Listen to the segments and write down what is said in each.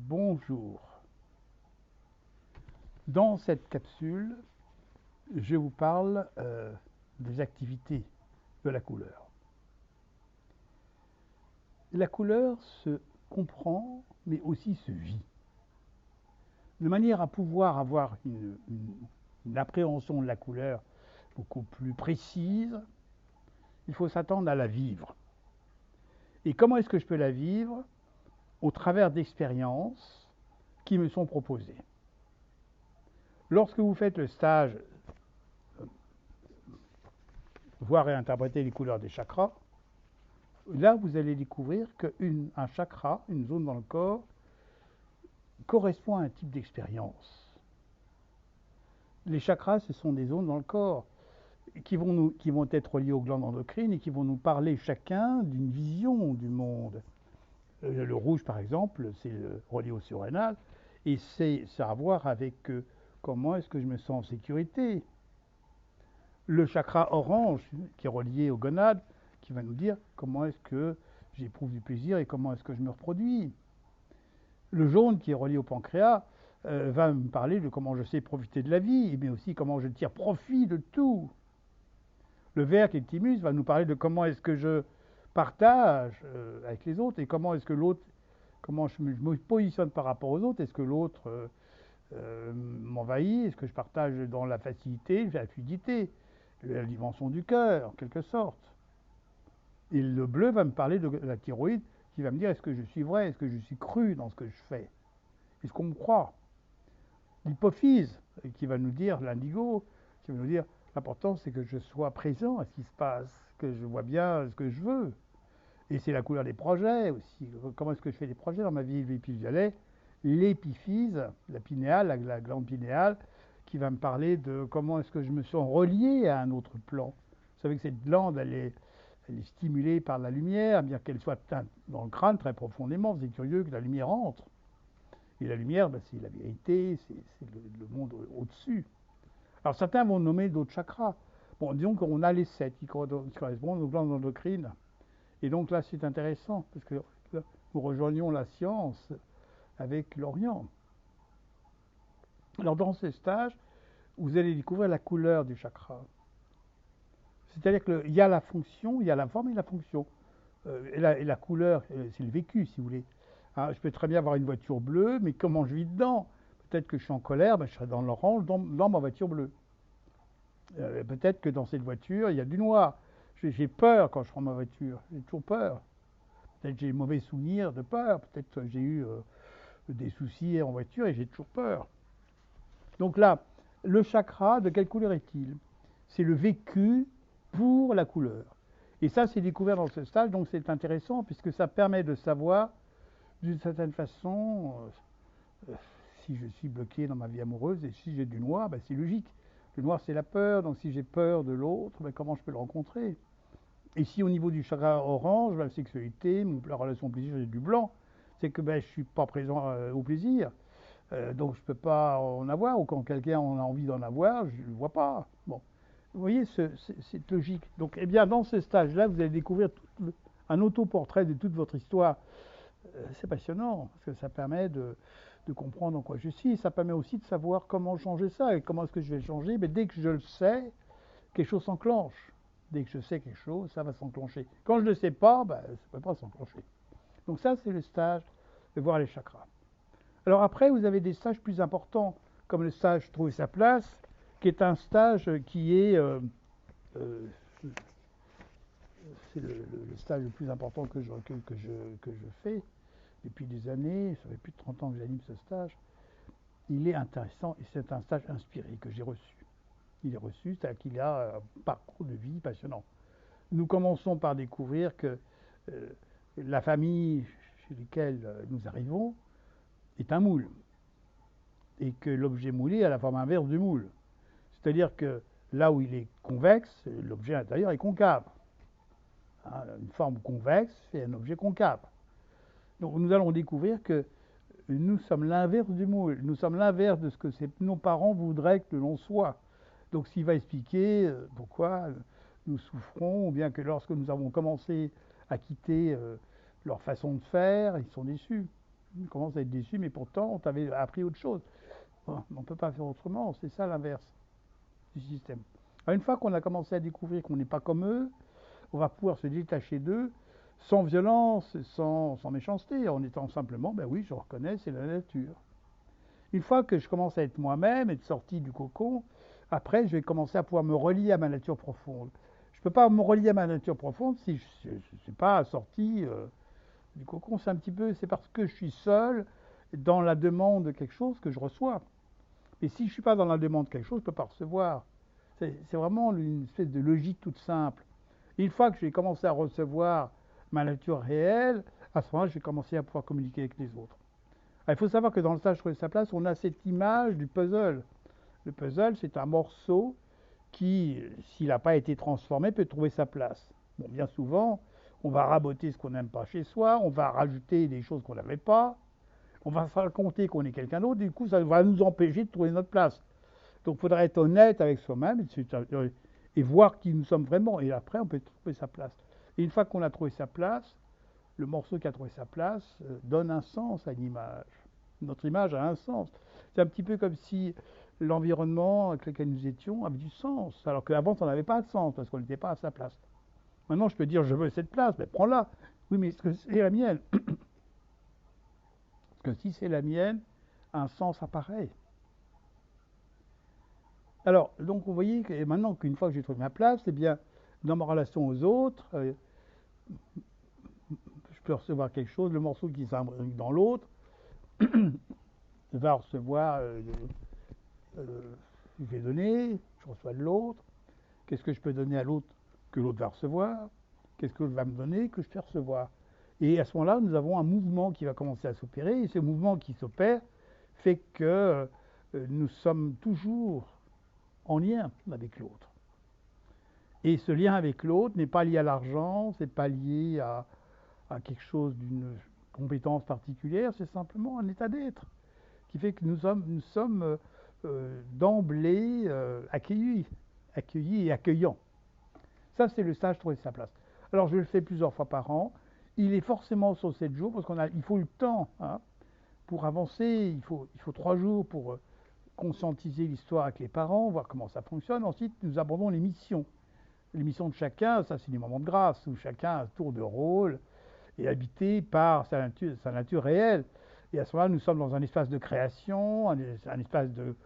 Bonjour. Dans cette capsule, je vous parle des activités de la couleur. La couleur se comprend, mais aussi se vit. De manière à pouvoir avoir une appréhension de la couleur beaucoup plus précise, il faut s'attendre à la vivre. Et comment est-ce que je peux la vivre? Au travers d'expériences qui me sont proposées. Lorsque vous faites le stage voir et interpréter les couleurs des chakras, là vous allez découvrir qu'un chakra, une zone dans le corps, correspond à un type d'expérience. Les chakras, ce sont des zones dans le corps qui vont être reliées aux glandes endocrines et qui vont nous parler chacun d'une vision du monde. Le rouge, par exemple, c'est relié au surrénal, et ça a à voir avec comment est-ce que je me sens en sécurité. Le chakra orange, qui est relié aux gonades, qui va nous dire comment est-ce que j'éprouve du plaisir et comment est-ce que je me reproduis. Le jaune, qui est relié au pancréas, va me parler de comment je sais profiter de la vie, mais aussi comment je tire profit de tout. Le vert, qui est le thymus, va nous parler de comment est-ce que je partage avec les autres et comment est-ce que l'autre, comment je me positionne par rapport aux autres. Est-ce que l'autre m'envahit? Est-ce que je partage dans la facilité, la fluidité, la dimension du cœur, en quelque sorte? Et le bleu va me parler de la thyroïde, qui va me dire est-ce que je suis vrai, est-ce que je suis cru dans ce que je fais, est-ce qu'on me croit? L'hypophyse, qui va nous dire, l'indigo, qui va nous dire l'important c'est que je sois présent à ce qui se passe, que je vois bien ce que je veux. Et c'est la couleur des projets aussi. Comment est-ce que je fais des projets dans ma vie? Et puis j'allais l'épiphyse, la pinéale, la glande pinéale, qui va me parler de comment est-ce que je me sens relié à un autre plan. Vous savez que cette glande, elle est stimulée par la lumière, bien qu'elle soit dans le crâne très profondément. C'est curieux que la lumière entre. Et la lumière, c'est la vérité, c'est le monde au-dessus. Alors certains vont nommer d'autres chakras. Bon, disons qu'on a les 7 qui correspondent aux glandes endocrines. Et donc là, c'est intéressant, parce que là, nous rejoignons la science avec l'Orient. Alors dans ce stage, vous allez découvrir la couleur du chakra. C'est-à-dire qu'il y a la fonction, il y a la forme et la fonction. Et la couleur, c'est le vécu, si vous voulez. Hein, je peux très bien avoir une voiture bleue, mais comment je vis dedans? Peut-être que je suis en colère, je serai dans l'orange, dans ma voiture bleue. Peut-être que dans cette voiture, il y a du noir. J'ai peur quand je prends ma voiture, j'ai toujours peur. Peut-être que j'ai mauvais souvenirs de peur, peut-être que j'ai eu des soucis en voiture et j'ai toujours peur. Donc là, le chakra, de quelle couleur est-il? C'est le vécu pour la couleur. Et ça, c'est découvert dans ce stage, donc c'est intéressant puisque ça permet de savoir, d'une certaine façon, si je suis bloqué dans ma vie amoureuse et si j'ai du noir, c'est logique. Le noir, c'est la peur, donc si j'ai peur de l'autre, comment je peux le rencontrer? Et si au niveau du chakra orange, la sexualité, la relation au plaisir, j'ai du blanc, c'est que je ne suis pas présent au plaisir. Donc je ne peux pas en avoir, ou quand quelqu'un en a envie d'en avoir, je ne le vois pas. Bon. Vous voyez cette logique. Donc, eh bien, dans ce stage-là, vous allez découvrir un autoportrait de toute votre histoire. C'est passionnant, parce que ça permet de comprendre en quoi je suis. Ça permet aussi de savoir comment changer ça, et comment est-ce que je vais le changer. Mais dès que je le sais, quelque chose s'enclenche. Dès que je sais quelque chose, ça va s'enclencher. Quand je ne le sais pas, ça ne peut pas s'enclencher. Donc ça, c'est le stage de voir les chakras. Alors après, vous avez des stages plus importants, comme le stage Trouver sa place, qui est un stage qui est... c'est le stage le plus important que je fais depuis des années. Ça fait plus de 30 ans que j'anime ce stage. Il est intéressant et c'est un stage inspiré que j'ai reçu. Il est reçu, c'est-à-dire qu'il a un parcours de vie passionnant. Nous commençons par découvrir que la famille chez laquelle nous arrivons est un moule. Et que l'objet moulé a la forme inverse du moule. C'est-à-dire que là où il est convexe, l'objet intérieur est concave. Hein, une forme convexe fait un objet concave. Donc nous allons découvrir que nous sommes l'inverse du moule. Nous sommes l'inverse de ce que nos parents voudraient que l'on soit. Donc s'il va expliquer pourquoi nous souffrons, ou bien que lorsque nous avons commencé à quitter leur façon de faire, ils sont déçus. On commence à être déçu, mais pourtant, on t'avait appris autre chose. Bon, on ne peut pas faire autrement, c'est ça l'inverse du système. Alors, une fois qu'on a commencé à découvrir qu'on n'est pas comme eux, on va pouvoir se détacher d'eux sans violence, sans méchanceté, en étant simplement, ben oui, je reconnais, c'est la nature. Une fois que je commence à être moi-même, être sorti du cocon, après, je vais commencer à pouvoir me relier à ma nature profonde. Je ne peux pas me relier à ma nature profonde si je ne suis pas sorti du cocon. C'est un petit peu, c'est parce que je suis seul dans la demande de quelque chose que je reçois. Et si je ne suis pas dans la demande de quelque chose, je ne peux pas recevoir. C'est vraiment une espèce de logique toute simple. Et une fois que j'ai commencé à recevoir ma nature réelle, à ce moment-là, je vais commencer à pouvoir communiquer avec les autres. Alors, il faut savoir que dans le stage Trouver sa place, on a cette image du puzzle. Le puzzle, c'est un morceau qui, s'il n'a pas été transformé, peut trouver sa place. Bon, bien souvent, on va raboter ce qu'on n'aime pas chez soi, on va rajouter des choses qu'on n'avait pas, on va se raconter qu'on est quelqu'un d'autre, du coup, ça va nous empêcher de trouver notre place. Donc, il faudra être honnête avec soi-même et voir qui nous sommes vraiment. Et après, on peut trouver sa place. Et une fois qu'on a trouvé sa place, le morceau qui a trouvé sa place donne un sens à l'image. Notre image a un sens. C'est un petit peu comme si l'environnement avec lequel nous étions avait du sens, alors qu'avant, ça n'avait pas de sens, parce qu'on n'était pas à sa place. Maintenant, je peux dire, je veux cette place, mais prends-la. Oui, mais est-ce que c'est la mienne? Parce que si c'est la mienne, un sens apparaît. Alors, donc, vous voyez que maintenant qu'une fois que j'ai trouvé ma place, eh bien, dans ma relation aux autres, je peux recevoir quelque chose, le morceau qui s'imbrique dans l'autre va recevoir, je vais donner, je reçois de l'autre. Qu'est-ce que je peux donner à l'autre que l'autre va recevoir? Qu'est-ce que l'autre va me donner que je fais recevoir? Et à ce moment-là, nous avons un mouvement qui va commencer à s'opérer, et ce mouvement qui s'opère fait que nous sommes toujours en lien avec l'autre. Et ce lien avec l'autre n'est pas lié à l'argent, c'est pas lié à quelque chose d'une compétence particulière, c'est simplement un état d'être qui fait que nous sommes d'emblée accueillis et accueillants. Ça, c'est le stage Trouver sa place. Alors, je le fais plusieurs fois par an. Il est forcément sur 7 jours parce qu'il faut le temps hein, pour avancer. Il faut 3 jours pour conscientiser l'histoire avec les parents, voir comment ça fonctionne. Ensuite, nous abordons les missions. Les missions de chacun, ça, c'est des moments de grâce où chacun a un tour de rôle et habité par sa nature réelle. Et à ce moment-là, nous sommes dans un espace de création, un espace de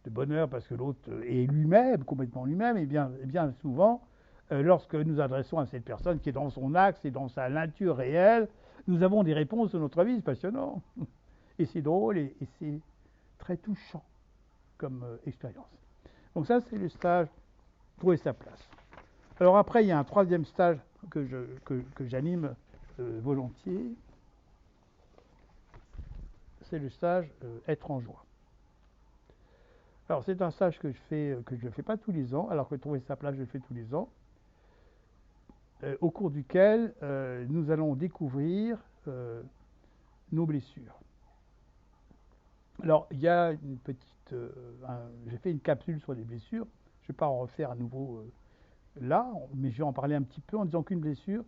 bonheur parce que l'autre est lui-même, complètement lui-même. Et bien souvent, lorsque nous adressons à cette personne qui est dans son axe et dans sa nature réelle, nous avons des réponses de notre vie, c'est passionnant. Et c'est drôle et c'est très touchant comme expérience. Donc ça, c'est le stage Trouver sa place. Alors après, il y a un troisième stage que j'anime volontiers, c'est le stage Être en joie. Alors c'est un stage que je ne fais pas tous les ans, alors que Trouver sa place, je le fais tous les ans, au cours duquel nous allons découvrir nos blessures. Alors il y a une petite, j'ai fait une capsule sur les blessures, je ne vais pas en refaire à nouveau là, mais je vais en parler un petit peu en disant qu'une blessure,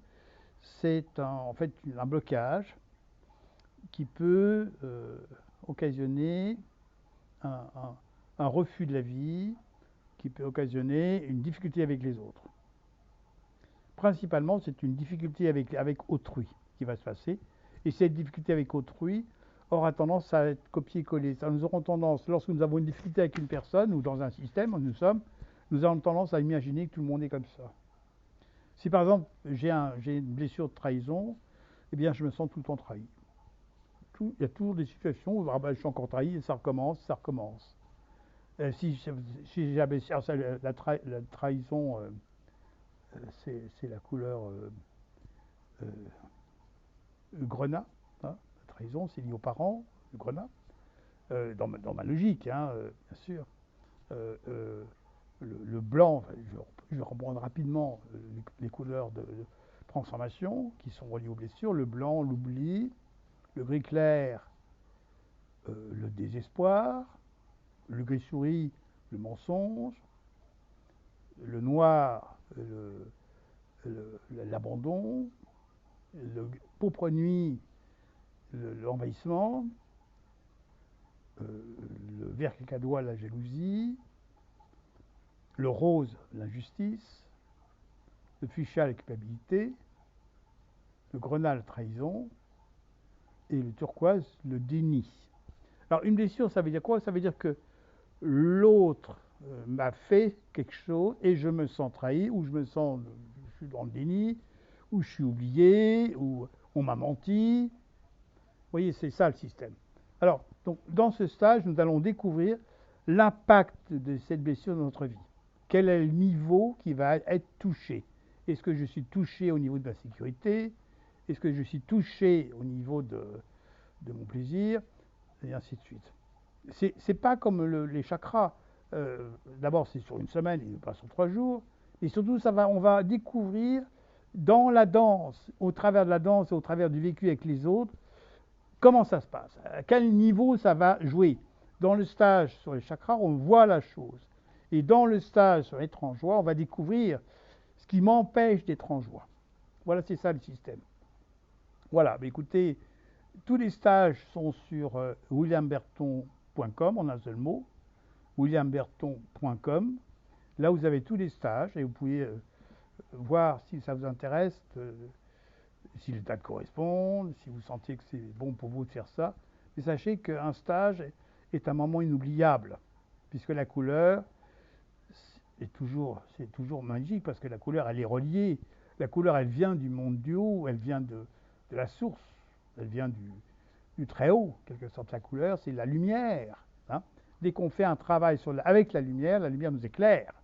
c'est en fait un blocage qui peut occasionner un, un, un refus de la vie, qui peut occasionner une difficulté avec les autres. Principalement, c'est une difficulté avec autrui qui va se passer. Et cette difficulté avec autrui aura tendance à être copier-coller. Nous aurons tendance, lorsque nous avons une difficulté avec une personne ou dans un système où nous avons tendance à imaginer que tout le monde est comme ça. Si par exemple j'ai une blessure de trahison, eh bien je me sens tout le temps trahi. Il y a toujours des situations où je suis encore trahi et ça recommence, ça recommence. Si j'avais la trahison, c'est la couleur euh, grenat. Hein. La trahison, c'est lié aux parents, le grenat. Dans ma logique, hein, bien sûr. Le blanc, enfin, je vais reprendre rapidement les couleurs de transformation qui sont reliées aux blessures. Le blanc, l'oubli. Le gris clair, le désespoir. Le gris souris, le mensonge. Le noir, l'abandon. Le pourpre nuit, l'envahissement, le vert cacadois, la jalousie, le rose, l'injustice, le fuchsia, la culpabilité, le grenat, la trahison, et le turquoise, le déni. Alors, une blessure, ça veut dire quoi? Ça veut dire que l'autre m'a fait quelque chose et je me sens trahi, ou je suis dans le déni, ou je suis oublié, ou on m'a menti. Vous voyez, c'est ça le système. Alors, donc, dans ce stage, nous allons découvrir l'impact de cette blessure dans notre vie. Quel est le niveau qui va être touché? Est-ce que je suis touché au niveau de ma sécurité? Est-ce que je suis touché au niveau de mon plaisir? Et ainsi de suite. C'est pas comme les chakras. D'abord, c'est sur une semaine, et pas sur 3 jours. Et surtout, on va découvrir dans la danse, au travers de la danse et au travers du vécu avec les autres, comment ça se passe, à quel niveau ça va jouer. Dans le stage sur les chakras, on voit la chose. Et dans le stage sur l'étrange joie, on va découvrir ce qui m'empêche d'être en joie. Voilà, c'est ça le système. Voilà, mais écoutez, tous les stages sont sur williamberton.com, en un seul mot, williamberton.com. Là, vous avez tous les stages et vous pouvez voir si ça vous intéresse, si les dates correspondent, si vous sentez que c'est bon pour vous de faire ça. Mais sachez qu'un stage est un moment inoubliable, puisque la couleur c'est toujours magique, parce que la couleur, elle est reliée. La couleur, elle vient du monde du haut, elle vient de la source, elle vient du très haut, en quelque sorte. La couleur, c'est la lumière. Hein. Dès qu'on fait un travail avec la lumière nous éclaire.